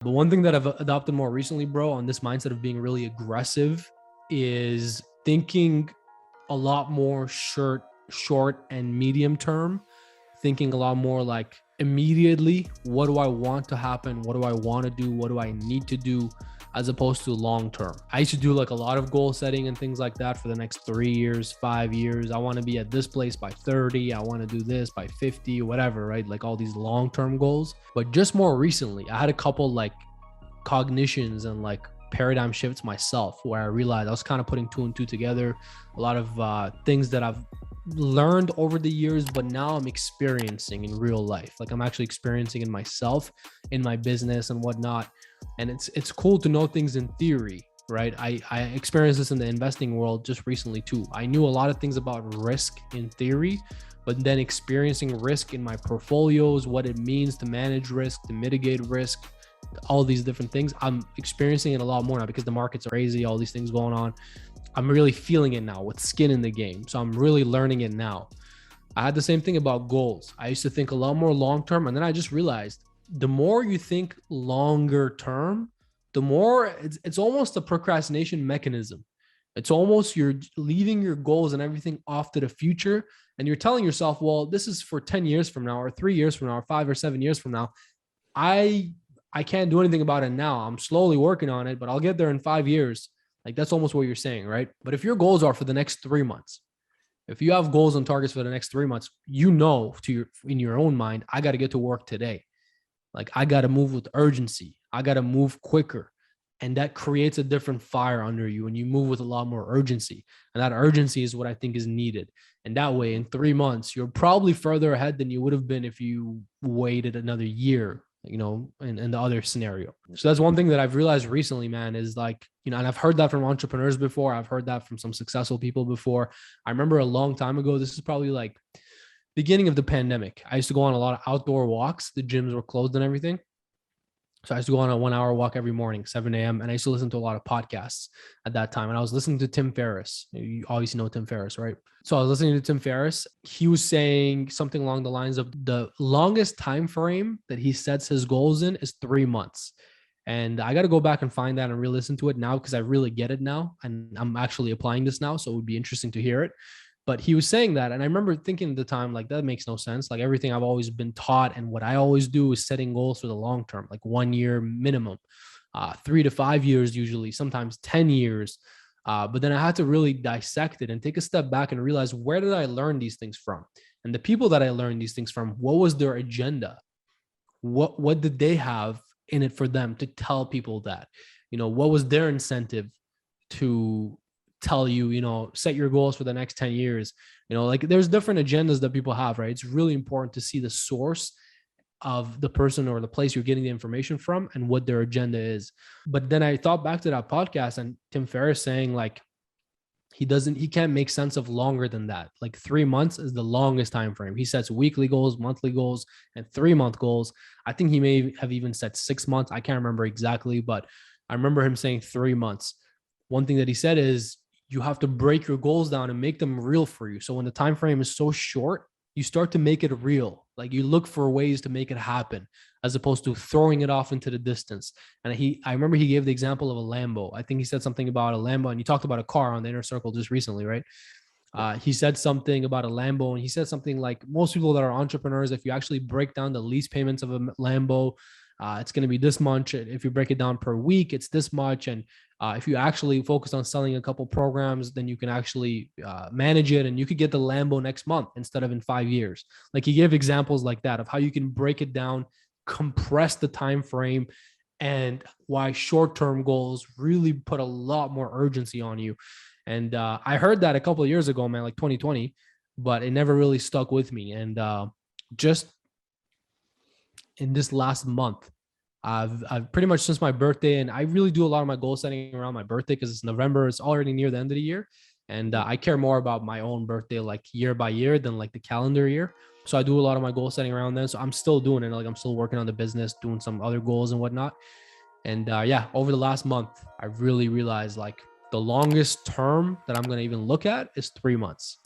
But one thing that I've adopted more recently, bro, on this mindset of being really aggressive is thinking a lot more short and medium term, thinking a lot more like immediately, what do I want to happen? What do I want to do? What do I need to do? As opposed to long term. I used to do like a lot of goal setting and things like that for the next 3 years, 5 years. I want to be at this place by 30. I want to do this by 50, whatever, right? Like all these long term goals. But just more recently, I had a couple like cognitions and like paradigm shifts myself where I realized I was kind of putting two and two together. A lot of things that I've learned over the years, but now I'm experiencing in real life. Like I'm actually experiencing in myself, in my business and whatnot. And it's cool to know things in theory, right? I experienced this in the investing world just recently too. I knew a lot of things about risk in theory, but then experiencing risk in my portfolios, what it means to manage risk, to mitigate risk, all these different things. I'm experiencing it a lot more now because the markets are crazy, all these things going on. I'm really feeling it now with skin in the game. So I'm really learning it now. I had the same thing about goals. I used to think a lot more long term, and then I just realized the more you think longer term, the more it's almost a procrastination mechanism. It's almost you're leaving your goals and everything off to the future. And you're telling yourself, well, this is for 10 years from now, or 3 years from now, or 5 or 7 years from now. I can't do anything about it now. I'm slowly working on it, but I'll get there in 5 years. Like that's almost what you're saying, right? But if your goals are for the next 3 months, if you have goals and targets for the next 3 months, you know, in your own mind, I got to get to work today. Like I got to move with urgency. I got to move quicker. And that creates a different fire under you and you move with a lot more urgency. And that urgency is what I think is needed. And that way in 3 months, you're probably further ahead than you would have been if you waited another year, you know, in the other scenario. So that's one thing that I've realized recently, man, is like, you know, and I've heard that from entrepreneurs before. I've heard that from some successful people before. I remember a long time ago, this is probably like beginning of the pandemic. I used to go on a lot of outdoor walks. The gyms were closed and everything. So I used to go on a 1 hour walk every morning, 7 a.m. And I used to listen to a lot of podcasts at that time. And I was listening to Tim Ferriss. You obviously know Tim Ferriss, right? So I was listening to Tim Ferriss. He was saying something along the lines of the longest time frame that he sets his goals in is 3 months. And I got to go back and find that and re-listen to it now because I really get it now. And I'm actually applying this now. So it would be interesting to hear it. But he was saying that. And I remember thinking at the time, like, that makes no sense. Like everything I've always been taught and what I always do is setting goals for the long term, like 1 year minimum, 3 to 5 years, usually, sometimes 10 years. But then I had to really dissect it and take a step back and realize, where did I learn these things from? And the people that I learned these things from, what was their agenda? What did they have in it for them to tell people that? You know, what was their incentive to tell you, you know, set your goals for the next 10 years? You know, like there's different agendas that people have, right? It's really important to see the source of the person or the place you're getting the information from and what their agenda is. But then I thought back to that podcast and Tim Ferriss saying like, he can't make sense of longer than that. Like 3 months is the longest time frame. He sets weekly goals, monthly goals, and 3 month goals. I think he may have even set 6 months. I can't remember exactly, but I remember him saying 3 months. One thing that he said is you have to break your goals down and make them real for you. So when the time frame is so short, you start to make it real. Like you look for ways to make it happen as opposed to throwing it off into the distance. And I remember he gave the example of a Lambo. I think he said something about a Lambo, and you talked about a car on the Inner Circle just recently, right? He said something about a Lambo, and he said something like, most people that are entrepreneurs, if you actually break down the lease payments of a Lambo, it's going to be this much. If you break it down per week, it's this much. And if you actually focus on selling a couple programs, then you can actually manage it, and you could get the Lambo next month instead of in 5 years. Like he gave examples like that of how you can break it down, compress the time frame, and why short-term goals really put a lot more urgency on you. And I heard that a couple of years ago, man, like 2020, but it never really stuck with me. And just in this last month, I've pretty much since my birthday, and I really do a lot of my goal setting around my birthday because it's November. It's already near the end of the year. And I care more about my own birthday, like year by year, than like the calendar year. So I do a lot of my goal setting around then. So I'm still doing it. Like I'm still working on the business, doing some other goals and whatnot. And yeah, over the last month, I really realized like the longest term that I'm going to even look at is 3 months.